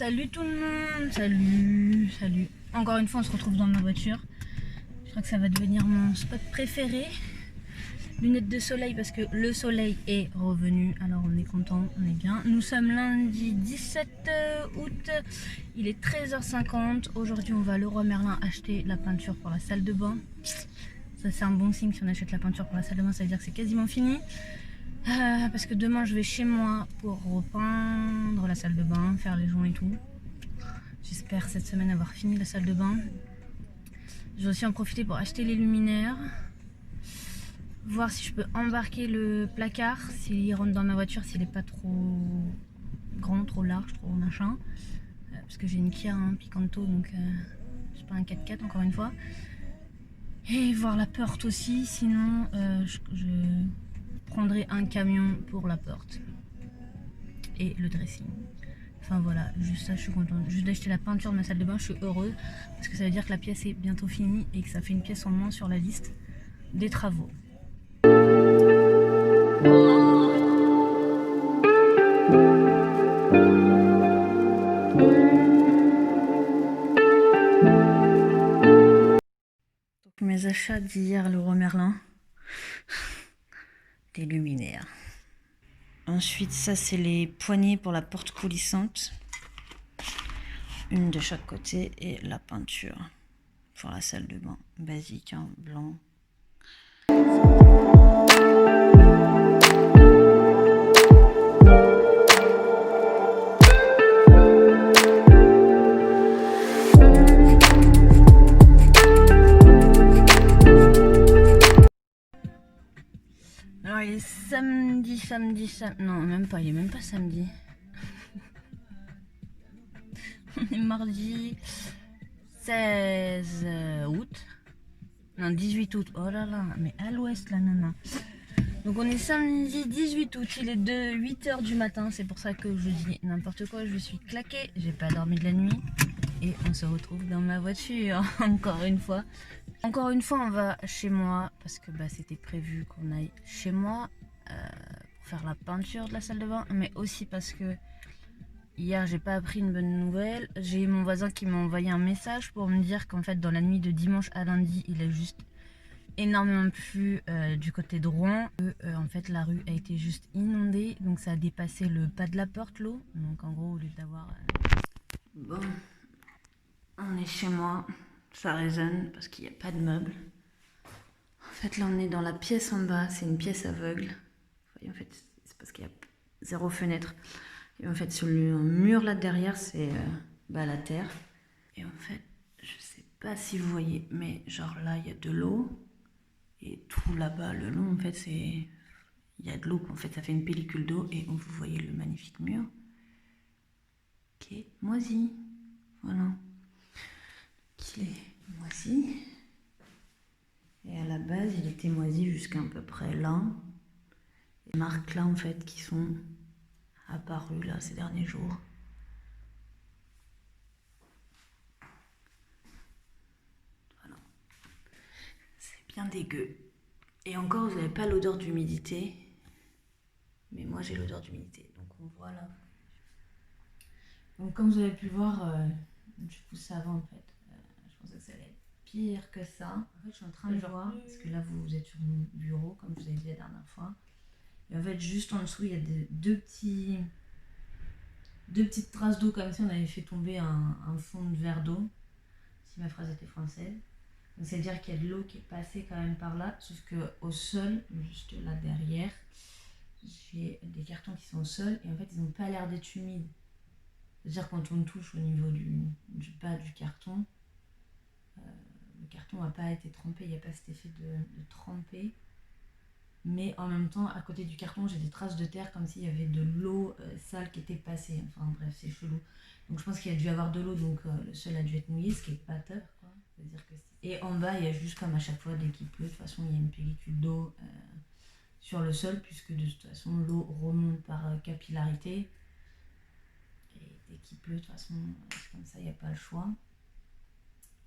Salut tout le monde, salut. Encore une fois on se retrouve dans ma voiture. Je crois que ça va devenir mon spot préféré. Lunettes de soleil parce que le soleil est revenu, alors on est content, on est bien. Nous sommes lundi 17 août, il est 13h50. Aujourd'hui on va à Leroy Merlin acheter la peinture pour la salle de bain. Ça c'est un bon signe, si on achète la peinture pour la salle de bain ça veut dire que c'est quasiment fini. Parce que demain je vais chez moi pour repeindre la salle de bain, faire les joints et tout. J'espère cette semaine avoir fini la salle de bain. Je vais aussi en profiter pour acheter les luminaires. Voir si je peux embarquer le placard, s'il rentre dans ma voiture, s'il n'est pas trop grand, trop large, trop machin. Parce que j'ai une Kia Picanto, donc c'est pas un 4x4 encore une fois. Et voir la porte aussi, sinon je prendrai un camion pour la porte. Et le dressing. Enfin voilà, juste ça je suis contente. Juste d'acheter la peinture de ma salle de bain, je suis heureuse. Parce que ça veut dire que la pièce est bientôt finie et que ça fait une pièce en moins sur la liste des travaux. Donc mes achats d'hier, Leroy Merlin. Des luminaires. Ensuite ça c'est les poignées pour la porte coulissante. Une de chaque côté et la peinture pour la salle de bain. Basique, hein, blanc. Alors il est samedi, non même pas, il est même pas samedi. On est mardi 16 août. Non, 18 août. Oh là là, mais à l'ouest la nana. Donc on est samedi 18 août, il est de 8h du matin, c'est pour ça que je dis n'importe quoi, je suis claquée, j'ai pas dormi de la nuit. Et on se retrouve dans ma voiture, encore une fois. Encore une fois, on va chez moi, parce que c'était prévu qu'on aille chez moi pour faire la peinture de la salle de bain, mais aussi parce que hier, j'ai pas appris une bonne nouvelle. J'ai mon voisin qui m'a envoyé un message pour me dire qu'en fait, dans la nuit de dimanche à lundi, il a juste énormément plu du côté de Rouen. En fait, la rue a été juste inondée, donc ça a dépassé le pas de la porte, l'eau. Donc en gros, au lieu d'avoir... Bon, on est chez moi, ça résonne parce qu'il n'y a pas de meubles. En fait, là, on est dans la pièce en bas, c'est une pièce aveugle. Et en fait, c'est parce qu'il y a zéro fenêtre. Et en fait, sur le mur là derrière, c'est la terre. Et en fait, je sais pas si vous voyez, mais genre là, il y a de l'eau. Et tout là-bas, le long, en fait, c'est... Il y a de l'eau, en fait, ça fait une pellicule d'eau. Et vous voyez le magnifique mur qui est moisi. Voilà. Qui est moisi. Et à la base, il était moisi jusqu'à peu près là. Les marques là, en fait, qui sont apparues là ces derniers jours. Voilà. C'est bien dégueu. Et encore, vous n'avez pas l'odeur d'humidité. Mais moi, j'ai l'odeur d'humidité. Donc, on voit là. Donc, comme vous avez pu voir, du coup, ça va en fait. Je pensais que ça allait être pire que ça. En fait, je suis en train de voir, parce que là, vous êtes sur mon bureau, comme je vous avez dit la dernière fois. Et en fait, juste en dessous, il y a deux petites traces d'eau, comme si on avait fait tomber un fond de verre d'eau. Si ma phrase était française. Donc, c'est-à-dire qu'il y a de l'eau qui est passée quand même par là, sauf qu'au sol, juste là derrière, j'ai des cartons qui sont au sol, et en fait, ils n'ont pas l'air d'être humides. C'est-à-dire quand on touche au niveau du bas du carton, le carton n'a pas été trempé, il n'y a pas cet effet de tremper. Mais en même temps, à côté du carton, j'ai des traces de terre comme s'il y avait de l'eau sale qui était passée. Enfin bref, c'est chelou. Donc je pense qu'il y a dû avoir de l'eau, donc le sol a dû être mouillé, ce qui n'est pas top, quoi. C'est-à-dire que et en bas, il y a juste comme à chaque fois, dès qu'il pleut, de toute façon, il y a une pellicule d'eau sur le sol, puisque de toute façon, l'eau remonte par capillarité. Dès qu'il pleut, de toute façon, c'est comme ça, il n'y a pas le choix.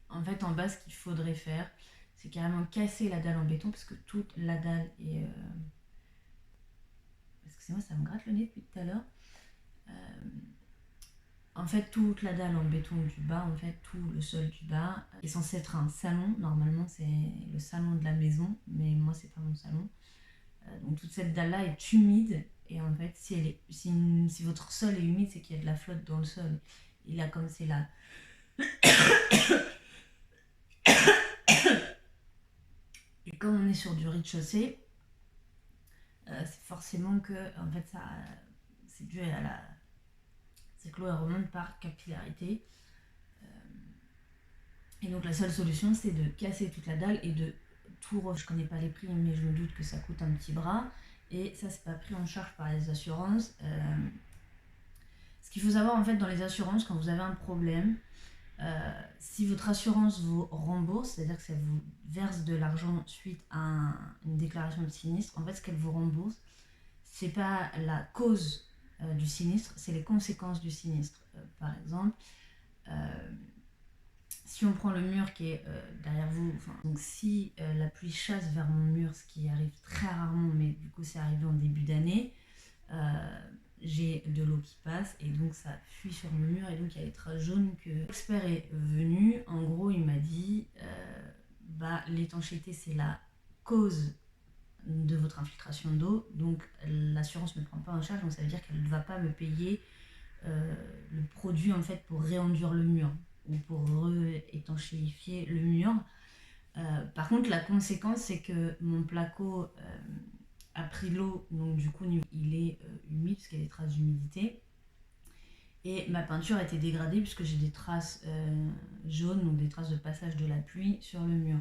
En fait, en bas, ce qu'il faudrait faire, c'est carrément casser la dalle en béton, parce que toute la dalle est... Excusez-moi, ça me gratte le nez depuis tout à l'heure. En fait, toute la dalle en béton du bas, en fait, tout le sol du bas est censé être un salon. Normalement, c'est le salon de la maison, mais moi, c'est pas mon salon. Donc toute cette dalle-là est humide. Et en fait, si votre sol est humide, c'est qu'il y a de la flotte dans le sol. Et là, comme c'est là... Et comme on est sur du rez-de-chaussée, c'est forcément que, en fait, ça, c'est dû à la... C'est que l'eau remonte par capillarité. Et donc la seule solution, c'est de casser toute la dalle et de tout refaire. Je connais pas les prix, mais je me doute que ça coûte un petit bras. Et ça, c'est pas pris en charge par les assurances. Ce qu'il faut savoir, en fait, dans les assurances, quand vous avez un problème, si votre assurance vous rembourse, c'est-à-dire que ça vous verse de l'argent suite à une déclaration de sinistre, en fait, ce qu'elle vous rembourse, c'est pas la cause du sinistre, c'est les conséquences du sinistre. Par exemple, si on prend le mur qui est derrière vous, donc si la pluie chasse vers mon mur, ce qui arrive très rarement, mais du coup c'est arrivé en début d'année, j'ai de l'eau qui passe et donc ça fuit sur mon mur et donc il y a les traces jaunes que l'expert est venu. En gros, il m'a dit l'étanchéité c'est la cause de votre infiltration d'eau, donc l'assurance ne prend pas en charge, donc ça veut dire qu'elle ne va pas me payer le produit en fait pour réenduire le mur ou pour étanchéifier le mur. Par contre, la conséquence c'est que mon placo a pris l'eau, donc du coup il est humide parce qu'il y a des traces d'humidité. Et ma peinture a été dégradée puisque j'ai des traces jaunes, donc des traces de passage de la pluie sur le mur.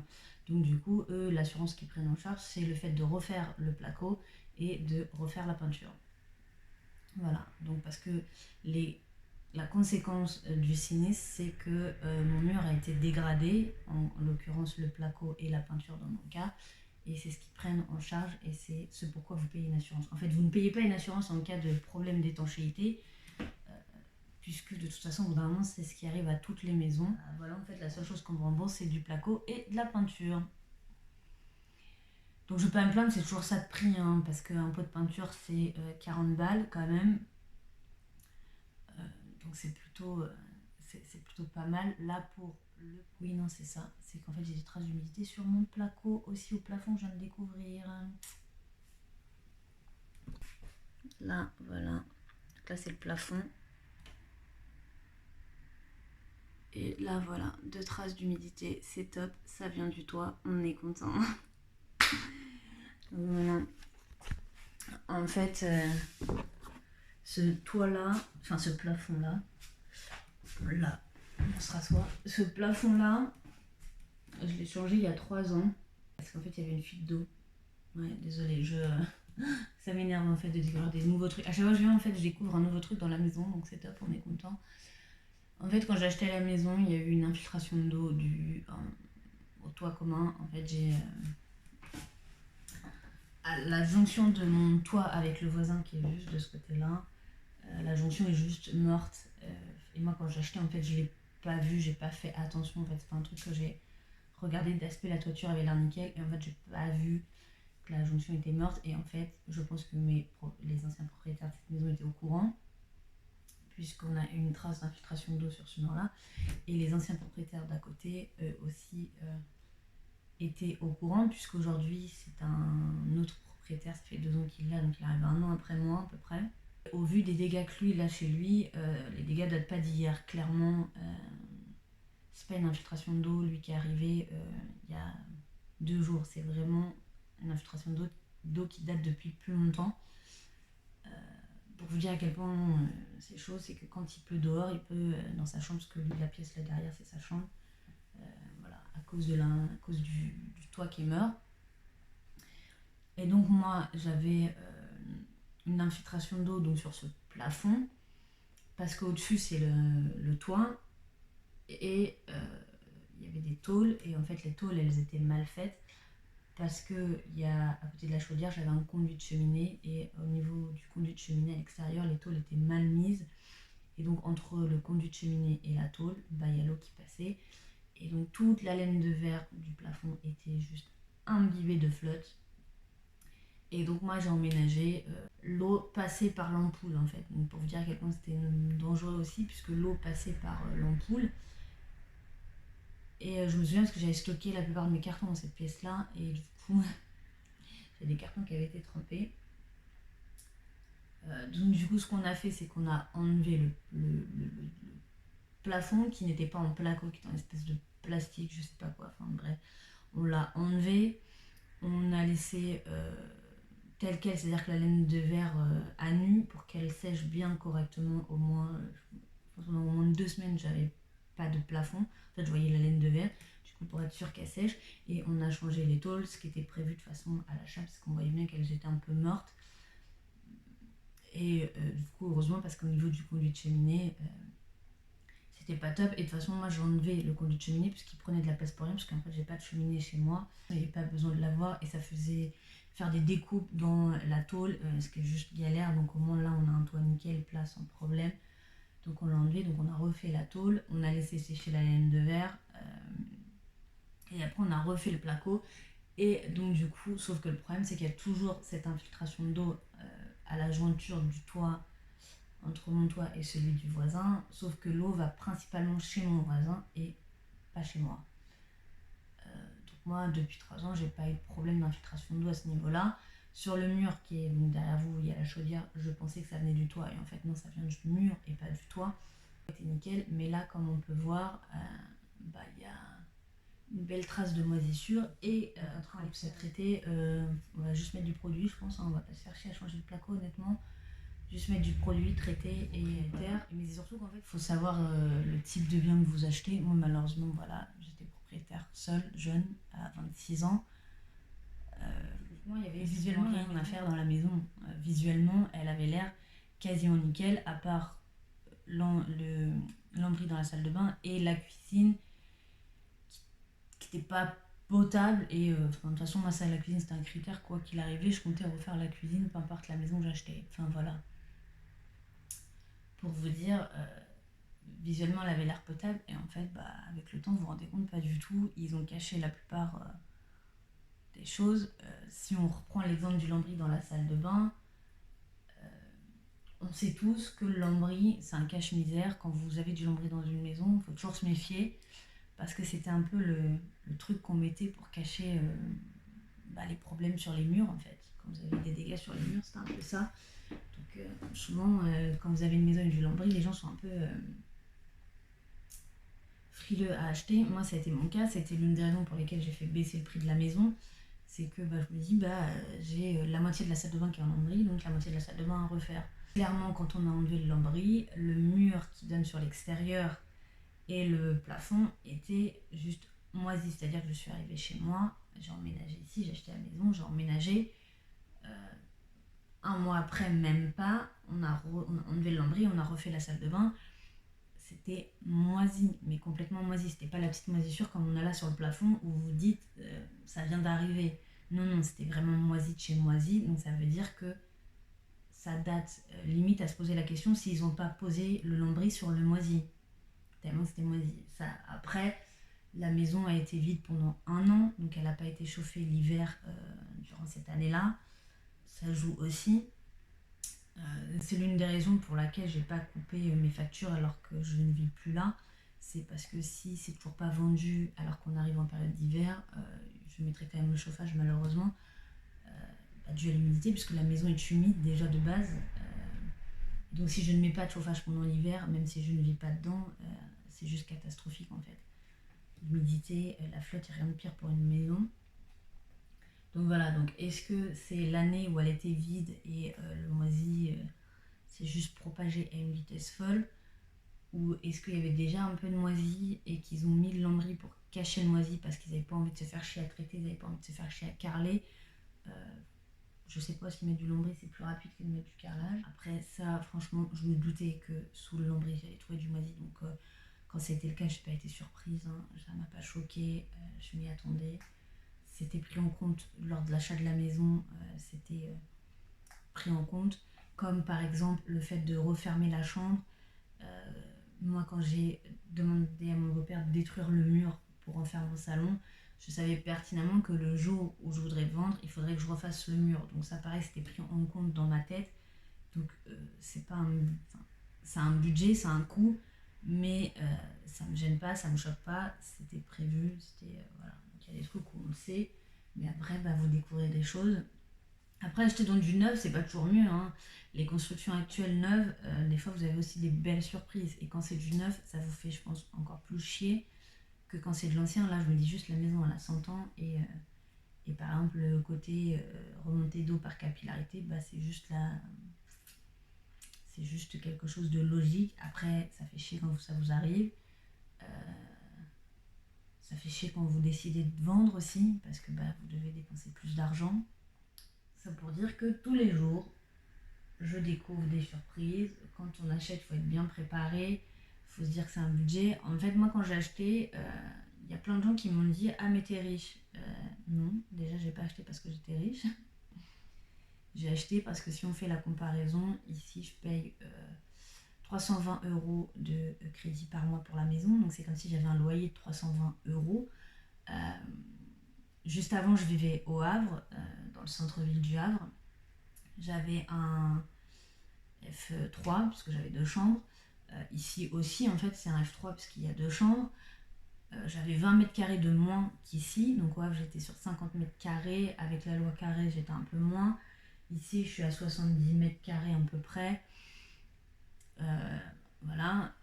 Donc du coup, eux, l'assurance qu'ils prennent en charge, c'est le fait de refaire le placo et de refaire la peinture. Voilà, donc parce que la conséquence du sinistre, c'est que mon mur a été dégradé, en l'occurrence le placo et la peinture dans mon cas, et c'est ce qu'ils prennent en charge et c'est ce pourquoi vous payez une assurance. En fait, vous ne payez pas une assurance en cas de problème d'étanchéité, puisque de toute façon, au bout d'un moment, c'est ce qui arrive à toutes les maisons. Voilà, en fait, la seule chose qu'on vous rembourse, c'est du placo et de la peinture. Donc je ne vais pas me plaindre, c'est toujours ça de prix, hein, parce qu'un pot de peinture, c'est 40 balles quand même. Donc c'est plutôt pas mal. Là, pour le... Oui, non, c'est ça. C'est qu'en fait, j'ai des traces d'humidité sur mon placo, aussi au plafond, je viens de découvrir. Là, voilà. Donc là, c'est le plafond. Et là, voilà, 2 traces d'humidité, c'est top. Ça vient du toit, on est content. Voilà. En fait, ce toit-là, enfin ce plafond-là, là, on se rassoit. Ce plafond-là, je l'ai changé il y a 3 ans. Parce qu'en fait, il y avait une fuite d'eau. Ouais, désolée, ça m'énerve en fait de découvrir des nouveaux trucs. À chaque fois que je viens, en fait, je découvre un nouveau truc dans la maison, donc c'est top, on est content. En fait, quand j'ai acheté la maison, il y a eu une infiltration d'eau au toit commun. En fait, j'ai... à la jonction de mon toit avec le voisin qui est juste de ce côté-là, la jonction est juste morte. Et moi, quand j'ai acheté, en fait, je l'ai pas vu, j'ai pas fait attention. En fait, c'est pas un truc que j'ai regardé d'aspect, la toiture avait l'air nickel. Et en fait, j'ai pas vu que la jonction était morte. Et en fait, je pense que les anciens propriétaires de cette maison étaient au courant, puisqu'on a une trace d'infiltration d'eau sur ce mur-là. Et les anciens propriétaires d'à côté, eux aussi, étaient au courant, puisqu'aujourd'hui, c'est un autre propriétaire, ça fait 2 ans qu'il l'a, donc il arrive 1 an après moi à peu près. Au vu des dégâts que lui, il a chez lui, les dégâts datent pas d'hier, clairement. C'est pas une infiltration d'eau, lui qui est arrivé il y a 2 jours, c'est vraiment une infiltration d'eau qui date depuis plus longtemps. Pour vous dire à quel point c'est chaud, c'est que quand il pleut dehors, il peut dans sa chambre, parce que lui, la pièce là derrière, c'est sa chambre. Voilà, à cause du toit qui meurt. Et donc moi, j'avais une infiltration d'eau donc sur ce plafond, parce qu'au-dessus c'est le toit, et il y avait des tôles, et en fait les tôles elles étaient mal faites, parce que à côté de la chaudière j'avais un conduit de cheminée, et au niveau du conduit de cheminée à l'extérieur, les tôles étaient mal mises, et donc entre le conduit de cheminée et la tôle, il y a l'eau qui passait, et donc toute la laine de verre du plafond était juste imbibée de flotte. Et donc moi j'ai emménagé, l'eau passait par l'ampoule en fait. Donc pour vous dire à quel point c'était dangereux aussi, puisque l'eau passait par l'ampoule. Et je me souviens parce que j'avais stocké la plupart de mes cartons dans cette pièce-là, et du coup, il y a des cartons qui avaient été trempés. Donc du coup, ce qu'on a fait, c'est qu'on a enlevé le plafond qui n'était pas en placo, qui était en espèce de plastique, je sais pas quoi, enfin bref. On l'a enlevé, on a laissé telle quelle, c'est-à-dire que la laine de verre à nu pour qu'elle sèche bien correctement, au moins, pendant au moins 2 semaines, j'avais pas de plafond. En fait, je voyais la laine de verre, du coup, pour être sûr qu'elle sèche. Et on a changé les tôles, ce qui était prévu de façon à l'achat, parce qu'on voyait bien qu'elles étaient un peu mortes. Et du coup, heureusement, parce qu'au niveau du conduit de cheminée, c'était pas top. Et de toute façon, moi, j'ai enlevé le conduit de cheminée, puisqu'il prenait de la place pour rien, parce qu'en fait, j'ai pas de cheminée chez moi. J'avais pas besoin de l'avoir, et ça faisait faire des découpes dans la tôle, ce qui est juste galère. Donc au moins là, on a un toit nickel, plat, sans problème. Donc on l'a enlevé, donc on a refait la tôle, on a laissé sécher la laine de verre, et après on a refait le placo. Et donc du coup, sauf que le problème c'est qu'il y a toujours cette infiltration d'eau à la jointure du toit, entre mon toit et celui du voisin, sauf que l'eau va principalement chez mon voisin et pas chez moi. Donc moi, depuis 3 ans, j'ai pas eu de problème d'infiltration d'eau à ce niveau-là. Sur le mur qui est donc derrière vous, il y a la chaudière, je pensais que ça venait du toit, et en fait non, ça vient du mur et pas du toit. C'était nickel, mais là, comme on peut voir, il y a une belle trace de moisissure, et en train de se traiter, on va juste mettre du produit, je pense, hein, on va pas se faire chier à changer de placo honnêtement. Juste mettre du produit traité et terre. Mais c'est surtout qu'en fait, il faut savoir le type de bien que vous achetez. Moi, malheureusement, voilà, j'étais propriétaire seule, jeune, à 26 ans. Il y avait visuellement rien à faire dans la maison. Visuellement, elle avait l'air quasiment nickel, à part l'ambris dans la salle de bain et la cuisine qui n'était pas potable. Et de toute façon, moi, ça, la cuisine, c'était un critère. Quoi qu'il arrivait, je comptais refaire la cuisine, peu importe la maison que j'achetais. Enfin, voilà. Pour vous dire, visuellement, elle avait l'air potable. Et en fait, avec le temps, vous vous rendez compte, pas du tout. Ils ont caché la plupart des choses. Si on reprend l'exemple du lambris dans la salle de bain, on sait tous que le lambris, c'est un cache-misère. Quand vous avez du lambris dans une maison, il faut toujours se méfier, parce que c'était un peu le truc qu'on mettait pour cacher les problèmes sur les murs, en fait. Quand vous avez des dégâts sur les murs, c'était un peu ça. Donc souvent, quand vous avez une maison avec du lambris, les gens sont un peu frileux à acheter. Moi, ça a été mon cas. C'était l'une des raisons pour lesquelles j'ai fait baisser le prix de la maison. C'est que je me dis, j'ai la moitié de la salle de bain qui est en lambris, donc la moitié de la salle de bain à refaire. Clairement, quand on a enlevé le lambris, le mur qui donne sur l'extérieur et le plafond était juste moisi. C'est-à-dire que je suis arrivée chez moi, j'ai emménagé ici, j'ai acheté la maison, j'ai emménagé. 1 mois après, même pas, on a enlevé le lambris, on a refait la salle de bain. C'était moisi, mais complètement moisi. C'était pas la petite moisissure comme on a là sur le plafond où vous dites ça vient d'arriver. Non, c'était vraiment moisi de chez moisi. Donc ça veut dire que ça date limite à se poser la question s'ils n'ont pas posé le lambris sur le moisi. Tellement c'était moisi. Ça, après, la maison a été vide pendant 1 an, donc elle n'a pas été chauffée l'hiver durant cette année-là. Ça joue aussi. C'est l'une des raisons pour laquelle j'ai pas coupé mes factures alors que je ne vis plus là. C'est parce que si c'est toujours pas vendu alors qu'on arrive en période d'hiver, je mettrai quand même le chauffage malheureusement, dû à l'humidité, puisque la maison est humide déjà de base. Donc si je ne mets pas de chauffage pendant l'hiver, même si je ne vis pas dedans, c'est juste catastrophique en fait. L'humidité, la flotte, il n'y a rien de pire pour une maison. Donc voilà, donc est-ce que c'est l'année où elle était vide et le moisi s'est juste propagé à une vitesse folle, ou est-ce qu'il y avait déjà un peu de moisi et qu'ils ont mis le lambris pour cacher le moisi parce qu'ils n'avaient pas envie de se faire chier à traiter, ils n'avaient pas envie de se faire chier à carreler. Je sais pas si mettre du lambris c'est plus rapide que de mettre du carrelage. Après ça, franchement, je me doutais que sous le lambris j'allais trouver du moisi, donc quand c'était le cas, j'ai pas été surprise, hein. Ça m'a pas choquée, je m'y attendais. C'était pris en compte lors de l'achat de la maison, c'était pris en compte, comme par exemple le fait de refermer la chambre. Moi, quand j'ai demandé à mon beau-père de détruire le mur pour en faire mon salon, je savais pertinemment que le jour où je voudrais vendre, il faudrait que je refasse le mur. Donc ça pareil, c'était pris en compte dans ma tête. Donc c'est pas c'est un budget, c'est un coût, mais ça me gêne pas, ça me choque pas, c'était prévu, voilà. Donc il y a des trucs où on le sait, mais après vous découvrez des choses. Après, acheter dans du neuf, c'est pas toujours mieux, hein. Les constructions actuelles neuves, des fois vous avez aussi des belles surprises. Et quand c'est du neuf, ça vous fait, je pense, encore plus chier que quand c'est de l'ancien. Là, je me dis juste la maison, elle a 100 ans. Et par exemple, le côté remontée d'eau par capillarité, c'est juste quelque chose de logique. Après, ça fait chier quand ça vous arrive. Euh, Ça fait chier quand vous décidez de vendre aussi, parce que vous devez dépenser plus d'argent. Ça pour dire que tous les jours, je découvre des surprises. Quand on achète, il faut être bien préparé. Il faut se dire que c'est un budget. En fait, moi, quand j'ai acheté, il y a plein de gens qui m'ont dit « Ah, mais t'es riche ». Non, déjà, j'ai pas acheté parce que j'étais riche. J'ai acheté parce que si on fait la comparaison, ici, je paye 320 € de crédit par mois pour la maison. Donc, c'est comme si j'avais un loyer de 320 €. Juste avant, je vivais au Havre, dans le centre-ville du Havre. J'avais un F3 parce que j'avais 2 chambres. Ici aussi, en fait, c'est un F3 parce qu'il y a 2 chambres. J'avais 20 mètres carrés de moins qu'ici, donc j'étais sur 50 mètres carrés. Avec la loi carrée, j'étais un peu moins. Ici, je suis à 70 mètres carrés à peu près. Voilà.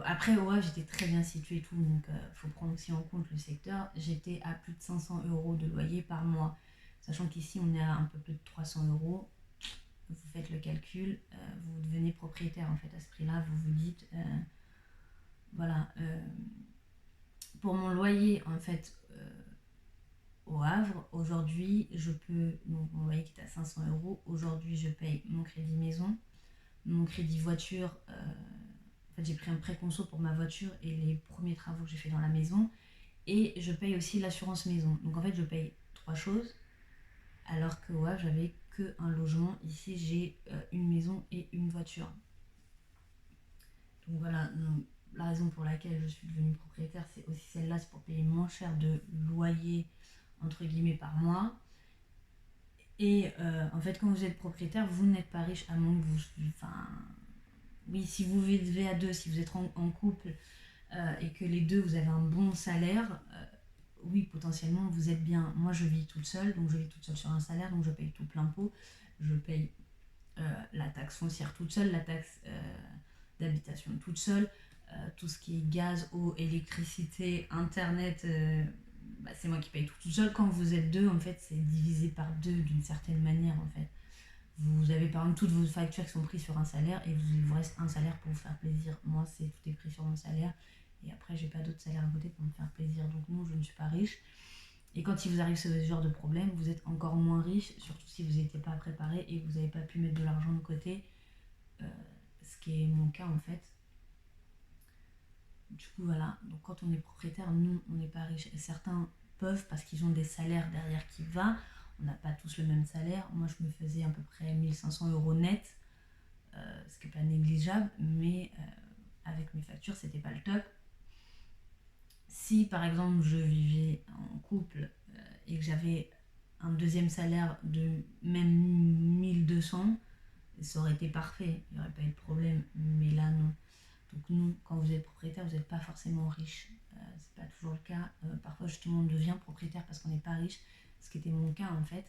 Après, au Havre, j'étais très bien située et tout, donc faut prendre aussi en compte le secteur. J'étais à plus de 500 € de loyer par mois, sachant qu'ici, on est à un peu plus de 300 €. Vous faites le calcul, vous devenez propriétaire en fait à ce prix-là. Vous vous dites, voilà, pour mon loyer en fait au Havre, aujourd'hui je peux, donc mon loyer qui est à 500 €, aujourd'hui je paye mon crédit maison, mon crédit voiture. En fait, j'ai pris un prêt conso pour ma voiture et les premiers travaux que j'ai fait dans la maison, et je paye aussi l'assurance maison. Donc en fait, je paye 3 choses, alors que ouais, j'avais que un logement. Ici, j'ai une maison et une voiture. Donc voilà, donc, la raison pour laquelle je suis devenue propriétaire, c'est aussi celle-là, c'est pour payer moins cher de loyer, entre guillemets, par mois. Et en fait, quand vous êtes propriétaire, vous n'êtes pas riche à moins que vous... Enfin, oui, si vous vivez à deux, si vous êtes en couple et que les deux, vous avez un bon salaire, oui, potentiellement, vous êtes bien. Moi, je vis toute seule, donc je vis toute seule sur un salaire, donc je paye tout plein pot. Je paye la taxe foncière toute seule, la taxe d'habitation toute seule, tout ce qui est gaz, eau, électricité, internet, c'est moi qui paye tout toute seule. Quand vous êtes deux, en fait, c'est divisé par deux d'une certaine manière, en fait. Vous avez par exemple toutes vos factures qui sont prises sur un salaire et il vous reste un salaire pour vous faire plaisir. Moi, tout est pris sur mon salaire et après, j'ai pas d'autre salaire à côté pour me faire plaisir. Donc non, je ne suis pas riche. Et quand il vous arrive ce genre de problème, vous êtes encore moins riche, surtout si vous n'étiez pas préparé et que vous n'avez pas pu mettre de l'argent de côté, ce qui est mon cas en fait. Du coup, voilà. Donc quand on est propriétaire, nous, on n'est pas riche. Et certains peuvent parce qu'ils ont des salaires derrière qui va. On n'a pas tous le même salaire. Moi, je me faisais à peu près 1500 € net, ce qui n'est pas négligeable, mais avec mes factures, c'était pas le top. Si par exemple je vivais en couple et que j'avais un deuxième salaire de même 1200, ça aurait été parfait, il n'y aurait pas eu de problème, mais là non. Donc non, quand vous êtes propriétaire, vous n'êtes pas forcément riche, c'est pas toujours le cas. Parfois justement on devient propriétaire parce qu'on n'est pas riche, ce qui était mon cas en fait.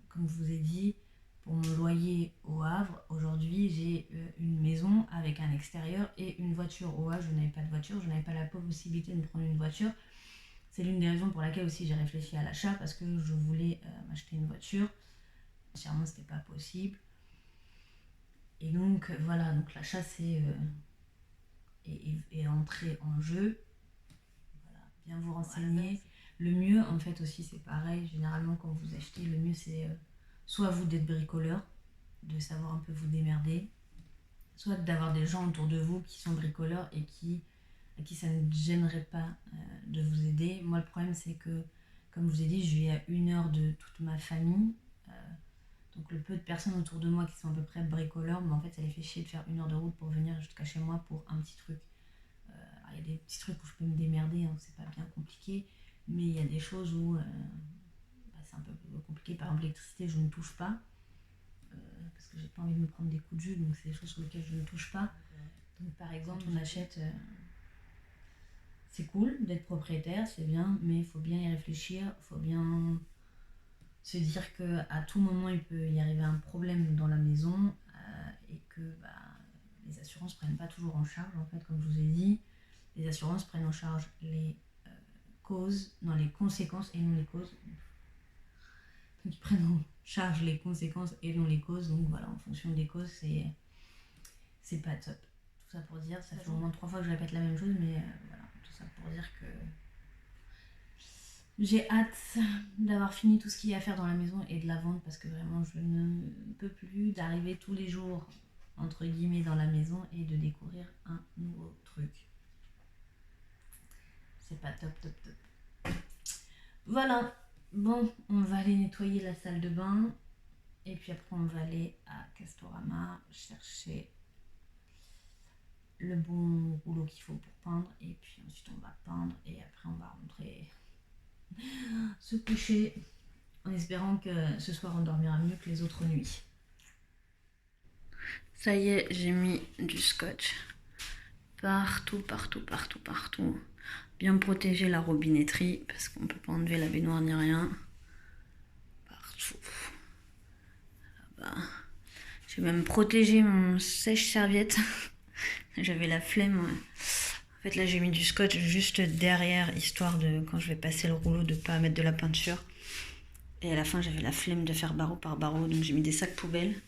Comme je vous ai dit, pour mon loyer au Havre, aujourd'hui j'ai une maison avec un extérieur et une voiture. Au Havre, je n'avais pas de voiture, je n'avais pas la possibilité de me prendre une voiture. C'est l'une des raisons pour laquelle aussi j'ai réfléchi à l'achat, parce que je voulais m'acheter une voiture. Financièrement, c'était pas possible. Et donc voilà, donc l'achat est entré en jeu. Voilà, bien vous renseigner. Le mieux en fait aussi c'est pareil, généralement quand vous achetez, le mieux c'est soit vous d'être bricoleur, de savoir un peu vous démerder, soit d'avoir des gens autour de vous qui sont bricoleurs et à qui ça ne gênerait pas de vous aider. Moi le problème c'est que, comme je vous ai dit, je vis à 1 heure de toute ma famille. Donc le peu de personnes autour de moi qui sont à peu près bricoleurs, mais en fait ça les fait chier de faire 1 heure de route pour venir jusqu'à chez moi pour un petit truc. Il y a y a des petits trucs où je peux me démerder, hein, c'est pas bien compliqué. Mais il y a des choses où c'est un peu compliqué. Par exemple, l'électricité, je ne touche pas. Parce que j'ai pas envie de me prendre des coups de jus, donc c'est des choses sur lesquelles je ne touche pas. Donc par exemple, on achète... c'est cool d'être propriétaire, c'est bien, mais il faut bien y réfléchir, il faut bien se dire qu'à tout moment, il peut y arriver un problème dans la maison et que les assurances ne prennent pas toujours en charge, en fait, comme je vous ai dit. Les assurances prennent en charge les causes, non, les conséquences et non les causes. Donc ils prennent en charge les conséquences et non les causes, donc voilà, en fonction des causes, c'est pas top. Tout ça pour dire, ça fait au moins 3 fois que je répète la même chose, mais voilà, tout ça pour dire que j'ai hâte d'avoir fini tout ce qu'il y a à faire dans la maison et de la vendre, parce que vraiment je ne peux plus d'arriver tous les jours entre guillemets dans la maison et de découvrir un nouveau truc. C'est pas top. Voilà, bon, on va aller nettoyer la salle de bain et puis après on va aller à Castorama chercher le bon rouleau qu'il faut pour peindre, et puis ensuite on va peindre et après on va rentrer se coucher en espérant que ce soir on dormira mieux que les autres nuits. Ça y est, j'ai mis du scotch partout. Bien protéger la robinetterie parce qu'on peut pas enlever la baignoire ni rien. Partout. Là-bas. J'ai même protégé mon sèche-serviette. J'avais la flemme. En fait, là, j'ai mis du scotch juste derrière, histoire de, quand je vais passer le rouleau, de pas mettre de la peinture. Et à la fin, j'avais la flemme de faire barreau par barreau, donc j'ai mis des sacs poubelles.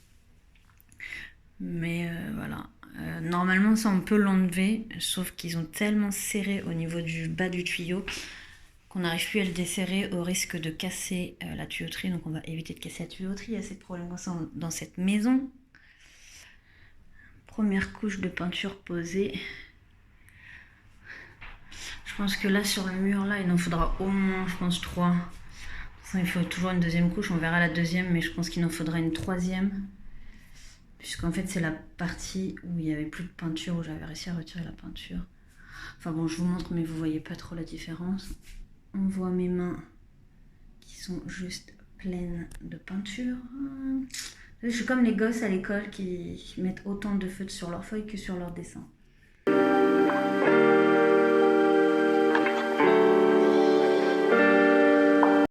Mais voilà. Normalement, ça, on peut l'enlever, sauf qu'ils ont tellement serré au niveau du bas du tuyau qu'on n'arrive plus à le desserrer au risque de casser la tuyauterie. Donc, on va éviter de casser la tuyauterie. Il y a assez de problèmes comme ça dans cette maison. Première couche de peinture posée. Je pense que là, sur le mur, là, il en faudra au moins, je pense, 3. Il faut toujours une deuxième couche. On verra la deuxième, mais je pense qu'il en faudra une troisième. Puisqu'en fait, c'est la partie où il n'y avait plus de peinture, où j'avais réussi à retirer la peinture. Enfin bon, je vous montre, mais vous voyez pas trop la différence. On voit mes mains qui sont juste pleines de peinture. Je suis comme les gosses à l'école qui mettent autant de feutres sur leurs feuilles que sur leurs dessins.